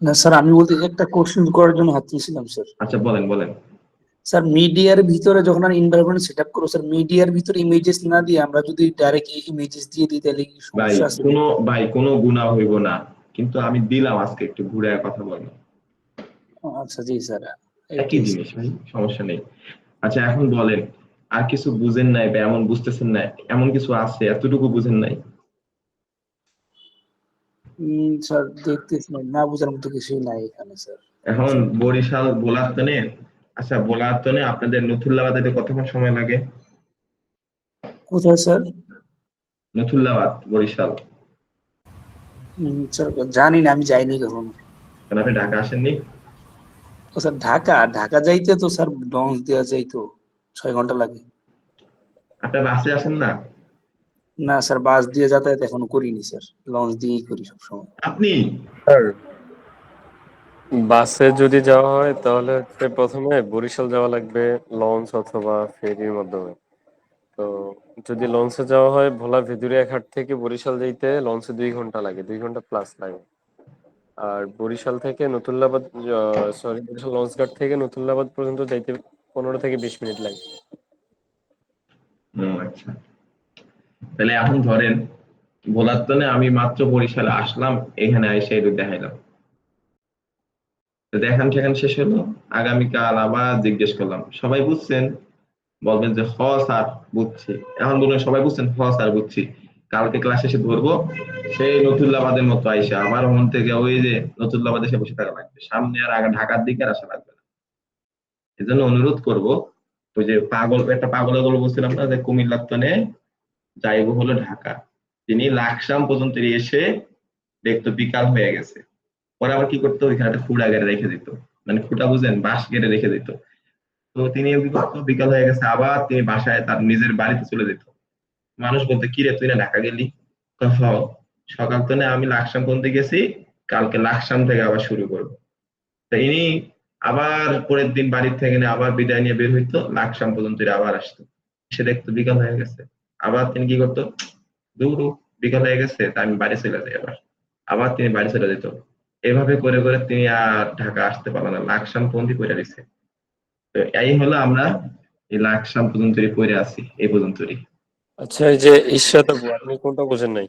না স্যার, আমি বলতে একটা কোশ্চেন করার জন্য হাত তুলছিলাম স্যার। আচ্ছা বলেন বলেন। স্যার মিডিয়ার ভিতরে যখন আমরা এনভায়রনমেন্ট সেটআপ করব স্যার, মিডিয়ার ভিতরে ইমেজেস না দিয়ে আমরা যদি ডাইরেক্ট ইমেজেস দিয়ে দিই তাহলে কি ভাই সমস্যা আছে? কোনো গুনাহ হইব না, কিন্তু আমি দিলাম আজকে একটু ঘুরে কথা বলবো। আচ্ছা জি স্যার, একই এটাই স্যার। জিনিস ভাই, সমস্যা নেই। আচ্ছা এখন বলেন, আর কিছু বুঝেন নাই বা এমন বুঝতেছেন না, এমন কিছু আছে এতটুকু বুঝেন নাই? স্যার দেখতেছি না বোঝার মতো কিছুই নাই এখানে স্যার। এখন বরিশাল বোলারতনে, আচ্ছা বোলারতনে আপনাদের নথুল্লাবাদে কতক্ষণ সময় লাগে? কোথায় স্যার? নথুল্লাবাদ, বরিশাল। স্যার জানি না, আমি যাইনি কখনো। কেন আপনি ঢাকা আসেননি? ও স্যার, ঢাকা ঢাকা যাইতে তো স্যার লঞ্চ দেওয়া যাইতো, 6 ঘন্টা লাগে। আপনার বাসে আসেন না? না স্যার, বাস দিয়ে যাতায়াত এখনো করিনি স্যার, লঞ্চ দিয়েই করি সবসময়। আপনি স্যার বাসে যদি যাওয়া হয় তাহলে হচ্ছে প্রথমে বরিশাল যাওয়া লাগবে লঞ্চ অথবা ফেরির মাধ্যমে। তো যদি লঞ্চে যাওয়া হয় ভোলা ভেদুরিয়া ঘাট থেকে বরিশাল যাইতে লঞ্চে 2 ঘন্টা লাগে, 2 ঘন্টা প্লাস লাগে। আর বরিশাল থেকে নতুল্লাবাদ, বরিশাল লঞ্চ ঘাট থেকে নতুল্লাবাদ পর্যন্ত যাইতে 15 থেকে 20 মিনিট লাগে। আচ্ছা, তাহলে এখন ধরেন বোলারতনে আমি মাত্র বরিশালে আসলাম, এখানে এসে একটু দেখাইলাম, তো দেখান ঠেকান শেষ হলো, আগামীকাল আবার জিজ্ঞেস করলাম, সবাই বুঝছেন? বলবেন যে হ স্যার বুঝছি। এখন বলবেন সবাই বুঝছেন? হ স্যার বুঝছি। কালকে ক্লাস এসে ধরবো, সেই নতুল্লাবাদের মতো আইসা আবার ওখান থেকে ওই যে নতুল্লাবাদ এসে বসে থাকা লাগবে, সামনে আর আগে ঢাকার দিকে আর আসা লাগবে না। এজন্য অনুরোধ করব, ওই যে একটা পাগলের গল্প বলছিলাম না, যে কুমিল্লার তনে যাইবো হলো ঢাকা, তিনি লাকসাম পর্যন্ত এসে দেখতো বিকাল হয়ে গেছে, পরে আবার কি করতো, ওইখানে একটা খুঁড়া গেড়ে রেখে দিত, মানে খুঁটা বুঝেন, বাঁশ গেড়ে রেখে দিত। তো তিনি কি করতো, বিকাল হয়ে গেছে আবার তিনি বাসায় তার নিজের বাড়িতে চলে যেত। মানুষ বলতো কি রে, তুই না ঢাকা গেলি? কয়, "হ, সকাল তো না আমি লাকসাম পর্যন্ত গেছি, কালকে লাকসাম থেকে আবার শুরু করবো।" তো ইনি আবার পরের দিন বাড়ির থেকে নিয়ে আবার বিদায় নিয়ে বের হইতো, লাকসাম পর্যন্ত এরা আবার আসতো, সে দেখতো বিকাল হয়ে গেছে, আবার তিনি কি করতো, দূর বিকাল হয়ে গেছে তা আমি বাড়ি চলে যাই, আবার আবার তিনি বাড়ি চলে যেত। এভাবে করে করে তিনি আর ঢাকা আসতে পারলো না, লাকসাম পর্যন্ত পড়ে রয়েছে। তো এই হলো আমরা এই লাকসাম পর্যন্তই পড়ে আছি, এই পর্যন্তই। আচ্ছা, এই যে ঈর্ষাদ আপু, আপনি কোনটা বোঝেন নাই?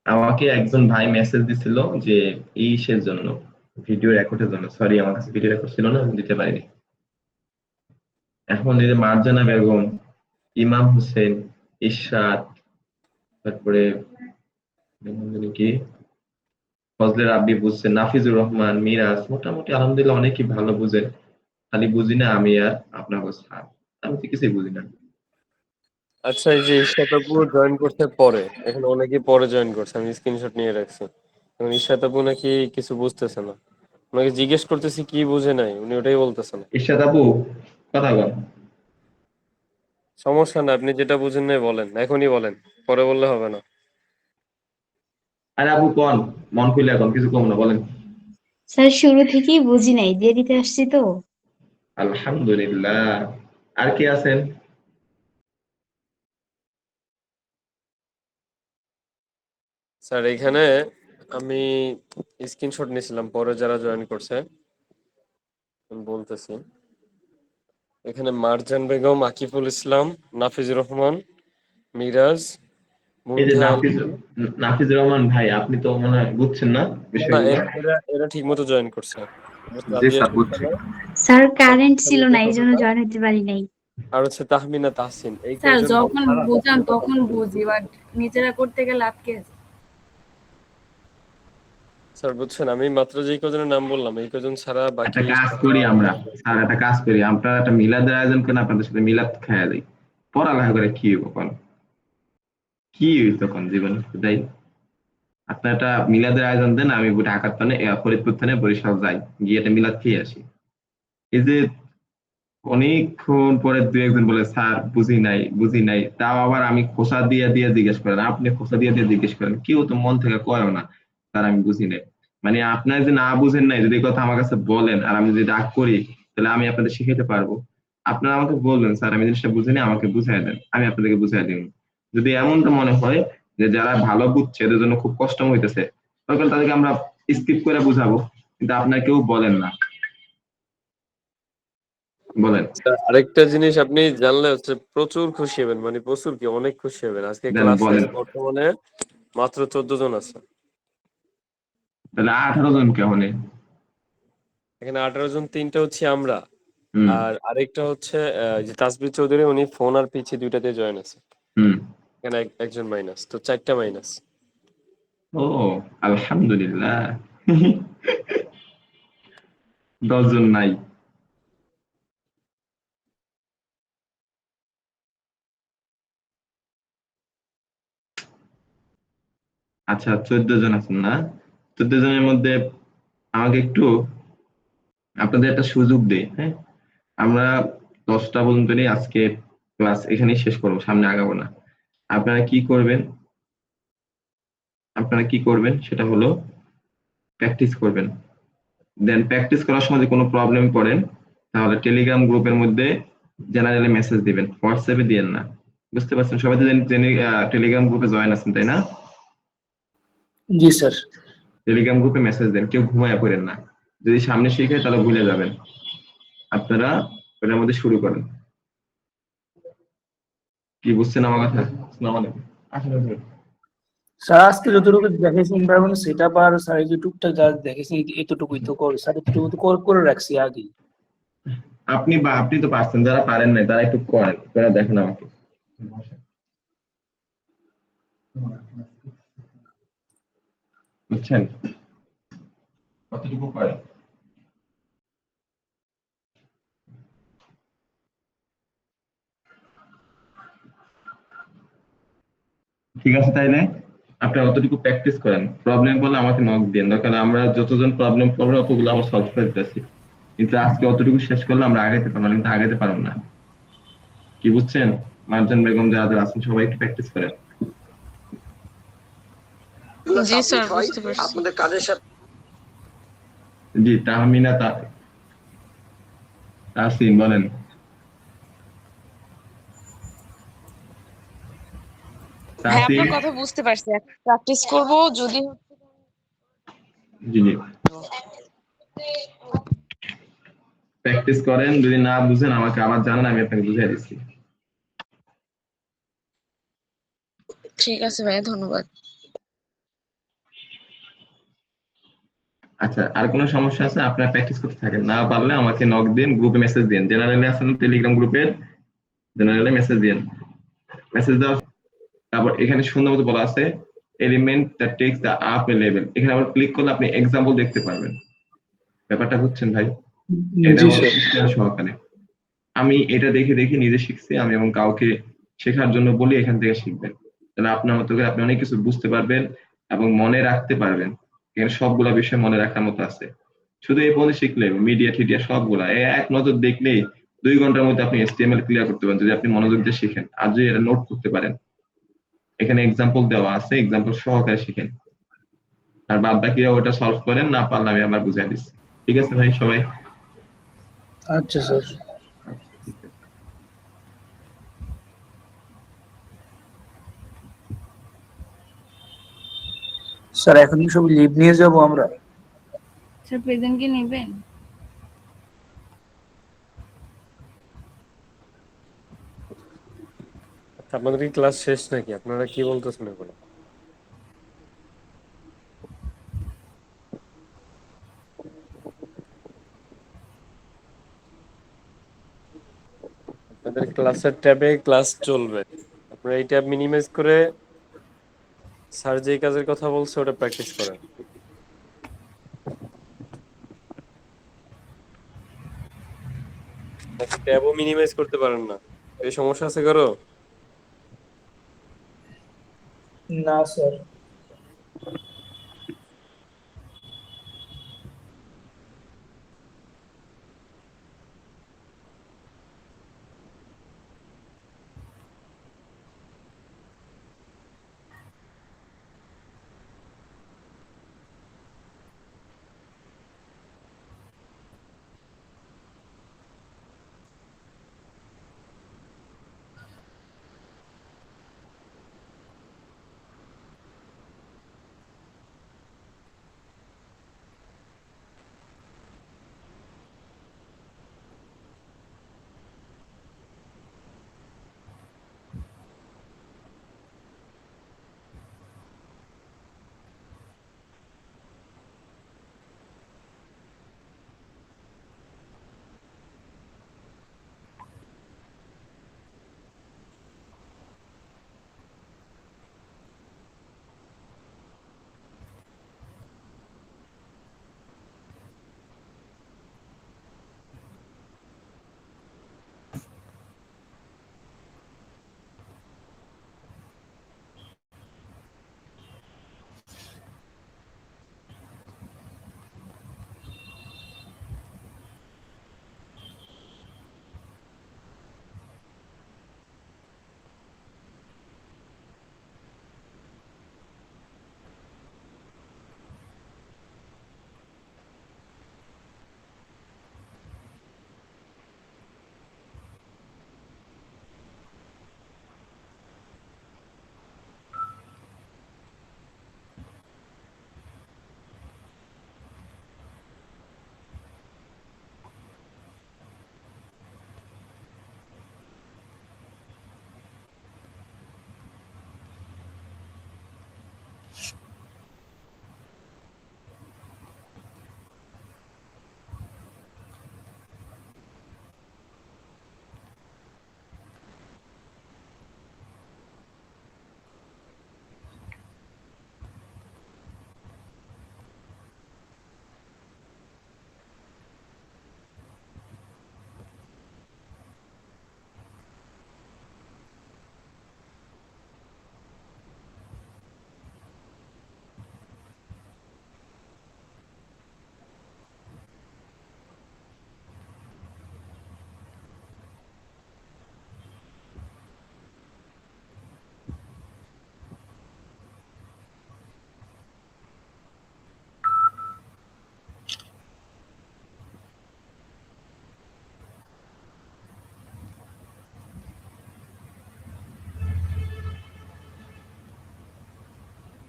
আমাকে একজন ভাই মেসেজ দিছিল যে ইসের জন্য, ভিডিও রেকর্ডের জন্য, সরি আমার কাছে ভিডিও রেকর্ড ছিল না, আমি দিতে পারিনি। এখন এই যে মার্জানা বেগম, ইমাম হোসেন, ইরশাদ, তারপরে কি ফজলে রাব্বি বুঝছে, নাফিজুর রহমান, মিরাজ, মোটামুটি আলহামদুলিল্লাহ অনেকেই ভালো বুঝে। খালি বুঝি না আমি আর আপনার স্যার, আমি তো কিছুই বুঝি না। আচ্ছা, এই যে ঈর্ষাদ আপু জয়েন করতে পরে, এখন অনেকেই পরে জয়েন করছে, আমি স্ক্রিনশট নিয়ে রাখছি। এখন ঈর্ষাদ আপু নাকি কিছু বুঝতেছে না, ওনাকে জিজ্ঞেস করতেছি কি বুঝে নাই, উনি ওটাই বলতেছে না। ইরশাদ আপু, কথা বল। সমস্যা না, আপনি যেটা বুঝেন নাই বলেন, এখনই বলেন, পরে বললে হবে না। আরে আপু কোন, মন খুলে এখন কিছু কম না, বলেন। স্যার শুরু থেকেই বুঝি নাই, দেরিতে আসছি তো। আলহামদুলিল্লাহ। আর কে আছেন? স্যার এখানে আমি স্ক্রিনশট নিয়েছিলাম পরে যারা জয়েন করছে, আমি বলতেছি। এখানে মারজান বেগম, আকিফুল ইসলাম, নাফিজুর রহমান, মিরাজ, এই যে মুগ্ধা নাফিজ, আলম। নাফিজুর রহমান ভাই, আপনি তো মনে হয় বুঝছেন না না না, বিষয়গুলো? এরা ঠিক মতো জয়েন করছে। জি রাজিয়া স্যার, বুঝছি। সুলতানা, স্যার কারেন্ট ছিল খালিদা না, এই জন্য খাতুনা, জয়েন হতে পারি নাই। আর হচ্ছে তাহমিনা তাহসিন, এই স্যার কয়জন বাদ যখন ছাড়া বুঝান বাকিরা কথা তখন বলছে। বুঝি, বাট নিজেরা করতে গেলে আটকে যায়। স্যার বুঝছেন, আমি মাত্র যেই কজনের নাম বললাম এই কজন ছাড়া একটা বাকি কাজ সবাই করি আমরা, কথা বলছে। স্যার একটা কাজ করি আমরা, একটা মিলাদের আয়োজন করেন, আপনাদের সাথে মিলাদ খাওয়া যাই, পড়ালেখা করে কি হইব কোন, কি হইতো তখন জীবনে তাই। আপনার একটা মিলাদের আয়োজন দেন, আমি ঢাকার থানে ফরিদপুর থানে বরিশাল যাই, গিয়ে একটা মিলাদ খেয়ে আসি। এই যে অনেকক্ষণ পরে দু একজন বলে স্যার বুঝি নাই বুঝি নাই, তাও আবার আমি খোসা দিয়ে দিয়ে জিজ্ঞেস করেন, আপনি খোসা দিয়ে দিয়ে জিজ্ঞেস করেন, কেউ তো মন থেকে কয়ও না স্যার আমি বুঝি নাই। মানে আপনারা যে না বুঝেন নাই যদি এই কথা আমার কাছে বলেন আর আমি যদি রাগ করি, তাহলে আমি আপনাদের শিখাইতে পারবো? আপনারা আমাকে বলবেন স্যার আমি জিনিসটা বুঝিনি, আমাকে বুঝাই দেন, আমি আপনাদেরকে বুঝাই দিব। যদি এমনটা মনে হয় যে যারা ভালো বুঝছে এদের জন্য খুব কষ্ট হইতেছে, তখন তাদেরকে আমরা স্কিপ করে বুঝাবো, কিন্তু আপনারা কেউ বলেন না। বলেন, আরেকটা জিনিস আপনি জানলে হচ্ছে প্রচুর খুশি হবেন, মানে প্রচুর কি অনেক খুশি হবেন। আজকে দেন ক্লাসে বলেন। বর্তমানে মাত্র 14 জন আছে। তাহলে 18 জন কেমন? এখানে 18 জন, 3টা হচ্ছে আমরা, হুম। আর আরেকটা হচ্ছে যে তাসবির চৌধুরী, উনি ফোন আর পিছি দুইটাতে জয়েন আছে। হুম। এখানে একজন মাইনাস, তো 4টা মাইনাস। ও আলহামদুলিল্লাহ। 10 জন নাই। আচ্ছা 14 জন আছেন না? 14 জনের মধ্যে আমাকে একটু আপনাদের একটা সুযোগ দেই, হ্যাঁ? আমরা 10টা পর্যন্ত নিয়ে আজকে ক্লাস এখানেই শেষ করবো, সামনে আগাবো না। আপনারা কি করবেন, আপনারা কি করবেন সেটা হলো প্র্যাকটিস করবেন। দেন প্র্যাকটিস করার সময় যদি কোনো প্রবলেম পড়েন, তাহলে টেলিগ্রাম গ্রুপের মধ্যে জেনারেলি মেসেজ দিবেন, হোয়াটসঅ্যাপে দিয়েন না। বুঝতে পারছেন? সবাই তো টেলিগ্রাম গ্রুপে জয়েন আছেন তাই না? জি স্যার। টেলিগ্রাম গ্রুপে মেসেজ দেন, কেউ ঘুমায় পড়েন না। যদি সামনে শিখে তাহলে ভুলে যাবেন। আপনারা ওটার মধ্যে শুরু করেন। কি বুঝছেন আমার কথা? আসসালামু আলাইকুম। আসলে স্যার আজকে যতটুকু দেখেছি এনভায়রনমেন্ট সেটআপ আর স্যার এই যে টুকটাক যা দেখেছি এতটুকুই তো করে স্যার, এতটুকু তো করে রাখছি আগে। আপনি তো পারছেন, যারা পারেন না তারা একটু করেন, করে দেখেন আমাকে। বুঝছেন কতটুকু পারেন? ঠিক আছে তাইলে আপনি অতটুকু প্র্যাকটিস করেন, প্রবলেম পড়লে আমাকে নক দিন, দরকার হলে আমরা যতজন প্রবলেম পড়বে অতগুলো আমরা সলভ করে দিতেছি। কিন্তু আজকে অতটুকু শেষ করলে আমরা আগাইতে পারবো না, কিন্তু আগাইতে পারবো না। কি বুঝছেন? মার্জান বেগম যারা আছেন সবাই একটু প্র্যাকটিস করেন। জি স্যার, বুঝতে পারছি। আপনাদের কাজের সাথে জি তাহমিনা তাসিন বলেন। হ্যাঁ, তাসিন। আপনার কথা বুঝতে পারছি। প্র্যাকটিস করব যদি জি জি প্র্যাকটিস করেন, যদি না বুঝেন আমাকে আবার জানান, আমি আপনাকে বুঝিয়ে দিচ্ছি। ঠিক আছে ভাইয়া, ধন্যবাদ। আচ্ছা আর কোনো সমস্যা আছে? আপনারা প্র্যাকটিস করতে থাকেন, না পারলে আমাকে নক দিন, গ্রুপে মেসেজ দিন, জেনারেলি আছেন টেলিগ্রাম গ্রুপের, জেনারেলি মেসেজ দিন। মেসেজ দাও, তারপর এখানে সুন্দর মতো বলা আছে element that tax the up level, এখানে আবার ক্লিক করলে আপনি এক্সাম্পল দেখতে পারবেন। ব্যাপারটা বুঝছেন ভাই? এটা জি হলো স্যার। শিক্ষা সহকারে। আমি এটা দেখে দেখে নিজে শিখছি আমি, এবং কাউকে শেখার জন্য বলি এখান থেকে শিখবেন, তাহলে আপনার মতো করে আপনি অনেক কিছু বুঝতে পারবেন এবং মনে রাখতে পারবেন। এখানে সবগুলা বিষয় মনে রাখার মতো আছে। শুধু এই পর্যন্ত শিখলে মিডিয়া টিডিয়া সবগুলা এক নজর দেখলেই 2 ঘন্টার মধ্যে আপনি HTML ক্লিয়ার করতে পারেন, যদি আপনি মনোযোগ দিয়ে শিখেন আর যদি এটা নোট করতে পারেন। এখানে এক্সাম্পল দেওয়া আছে, এক্সাম্পল সহকারে শিখেন, আর বাদ বাকিরা ওটা সলভ করেন, না পারলে আমি আবার বুঝাই দিচ্ছি। ঠিক আছে ভাই সবাই? আচ্ছা স্যার। স্যার এখন কি সব লিভ নিয়ে যাব আমরা? স্যার প্রেজেন্ট কি নেবেন? আপনাদের কি ক্লাস শেষ নাকি? আপনারা কি বলতেছেন এখন? আপনাদের ক্লাসের ট্যাবে ক্লাস চলবে, আপনারা এই ট্যাব মিনিমাইজ করে স্যার যে কাজের কথা বলছে ওটা প্র্যাকটিস করেন। ট্যাবও মিনিমাইজ করতে পারেন না, এই সমস্যা আছে কারো? না স্যার।